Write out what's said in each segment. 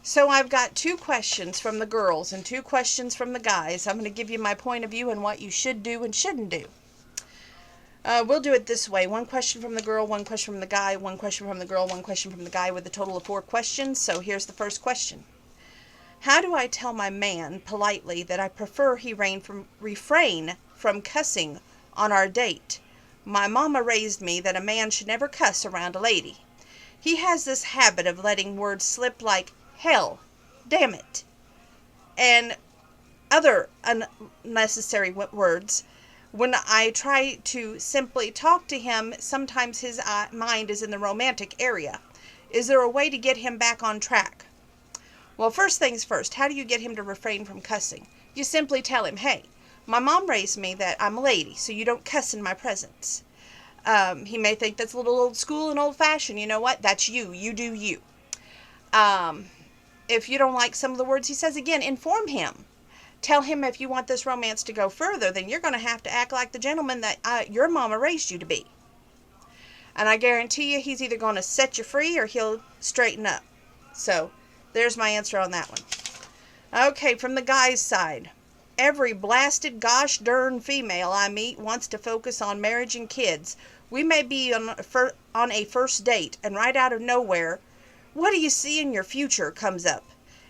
So I've got 2 questions from the girls and 2 questions from the guys. I'm going to give you my point of view and what you should do and shouldn't do. We'll do it this way. 1 question from the girl, 1 question from the guy, 1 question from the girl, 1 question from the guy, with a total of 4 questions. So here's the first question. How do I tell my man politely that I prefer he refrain from cussing on our date? My mama raised me that a man should never cuss around a lady. He has this habit of letting words slip like hell, damn it, and other unnecessary words. When I try to simply talk to him, sometimes his mind is in the romantic area. Is there a way to get him back on track? Well, first things first, how do you get him to refrain from cussing? You simply tell him, hey, my mom raised me that I'm a lady, so you don't cuss in my presence. He may think that's a little old school and old fashioned. You know what? That's you. You do you. If you don't like some of the words he says, again, inform him. Tell him if you want this romance to go further, then you're going to have to act like the gentleman that your mama raised you to be. And I guarantee you he's either going to set you free or he'll straighten up. So there's my answer on that one. Okay, from the guy's side. Every blasted gosh darn female I meet wants to focus on marriage and kids. We may be on a first date, and right out of nowhere, what do you see in your future comes up.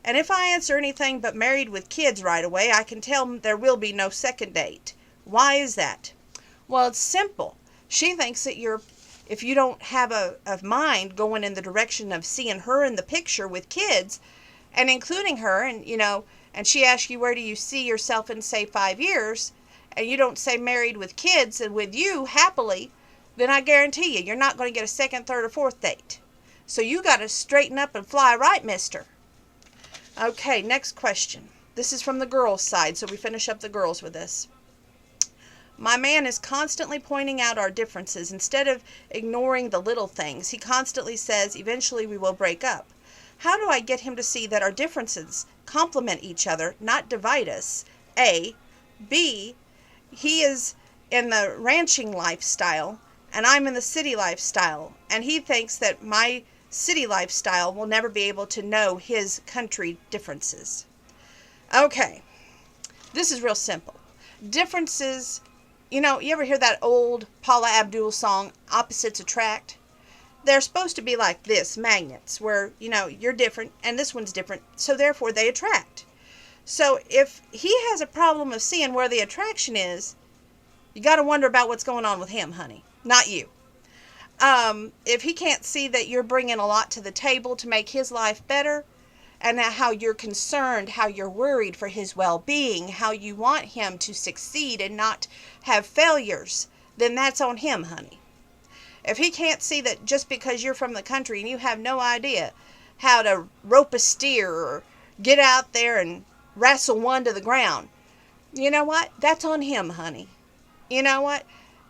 And if I answer anything but married with kids right away, I can tell there will be no second date. Why is that? Well, it's simple. She thinks that if you don't have a mind going in the direction of seeing her in the picture with kids and including her, and she asks you, where do you see yourself in, say, 5 years, and you don't say married with kids and with you happily, then I guarantee you're not going to get a second, third, or fourth date. So you got to straighten up and fly right, mister. Okay, next question. This is from the girls' side, so we finish up the girls with this. My man is constantly pointing out our differences. Instead of ignoring the little things, he constantly says, eventually we will break up. How do I get him to see that our differences complement each other, not divide us? A. B. He is in the ranching lifestyle, and I'm in the city lifestyle, and he thinks that my city lifestyle will never be able to know his country differences. Okay, this is real simple. Differences, you ever hear that old Paula Abdul song, Opposites Attract? They're supposed to be like this, magnets, where, you're different and this one's different, so therefore they attract. So if he has a problem of seeing where the attraction is, you got to wonder about what's going on with him, honey, not you. If he can't see that you're bringing a lot to the table to make his life better, and how you're concerned, how you're worried for his well-being, how you want him to succeed and not have failures, then that's on him, honey. If he can't see that just because you're from the country and you have no idea how to rope a steer or get out there and wrestle one to the ground, you know what? That's on him, honey. You know what?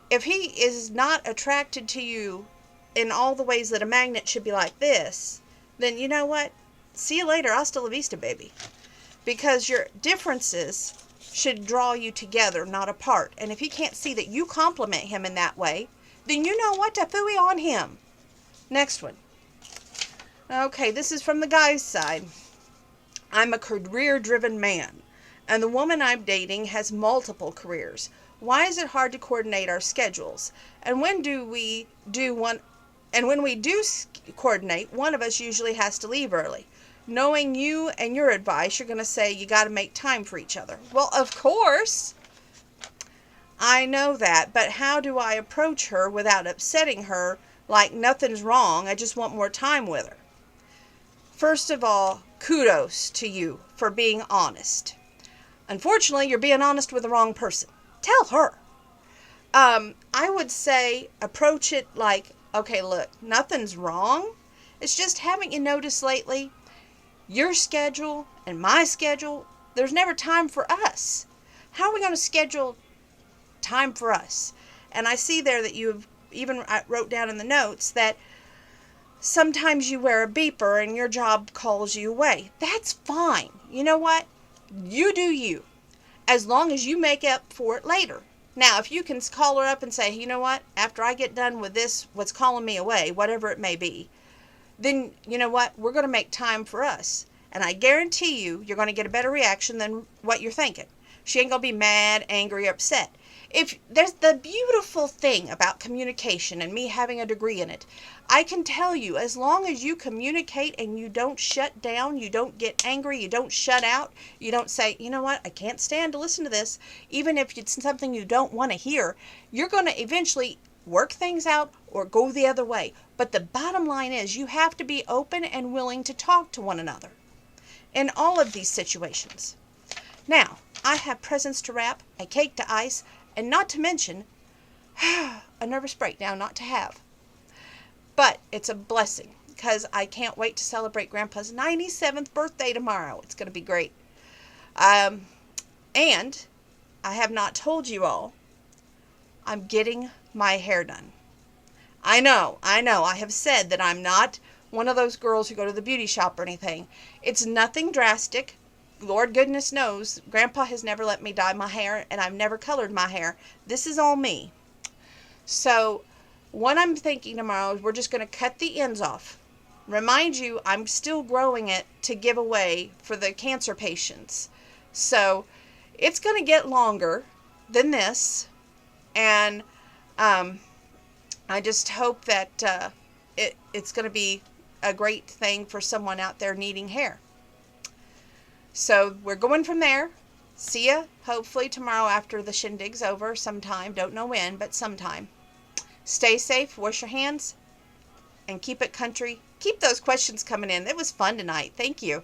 If he is not attracted to you in all the ways that a magnet should be like this, then you know what? See you later. Hasta la vista, baby. Because your differences should draw you together, not apart. And if he can't see that you compliment him in that way, then you know what? To phooey on him. Next one. Okay, this is from the guy's side. I'm a career-driven man, and the woman I'm dating has multiple careers. Why is it hard to coordinate our schedules? And when we do coordinate, one of us usually has to leave early. Knowing you and your advice, you're going to say you got to make time for each other. Well, of course, I know that, but how do I approach her without upsetting her like nothing's wrong? I just want more time with her. First of all, kudos to you for being honest. Unfortunately, you're being honest with the wrong person. Tell her. I would say approach it like, okay, look, nothing's wrong. It's just, haven't you noticed lately, your schedule and my schedule, there's never time for us. How are we going to schedule time for us? And I see there that you've even wrote down in the notes that sometimes you wear a beeper and your job calls you away. That's fine. You know what? You do you. As long as you make up for it later. Now, if you can call her up and say, you know what, after I get done with this, what's calling me away, whatever it may be, then, you know what, we're going to make time for us. And I guarantee you're going to get a better reaction than what you're thinking. She ain't going to be mad, angry, or upset. If there's the beautiful thing about communication and me having a degree in it, I can tell you, as long as you communicate and you don't shut down, you don't get angry, you don't shut out, you don't say, you know what, I can't stand to listen to this, even if it's something you don't want to hear, you're going to eventually work things out or go the other way. But the bottom line is you have to be open and willing to talk to one another in all of these situations. Now, I have presents to wrap, a cake to ice, and not to mention a nervous breakdown not to have. But it's a blessing because I can't wait to celebrate Grandpa's 97th birthday tomorrow. It's going to be great. And I have not told you all, I'm getting my hair done. I know. I have said that I'm not one of those girls who go to the beauty shop or anything. It's nothing drastic. Lord goodness knows, Grandpa has never let me dye my hair, and I've never colored my hair. This is all me. So, what I'm thinking tomorrow is we're just going to cut the ends off. Remind you, I'm still growing it to give away for the cancer patients. So, it's going to get longer than this, and I just hope that it's going to be a great thing for someone out there needing hair. So we're going from there. See ya, hopefully tomorrow after the shindig's over sometime. Don't know when, but sometime. Stay safe, wash your hands, and keep it country. Keep those questions coming in. It was fun tonight. Thank you.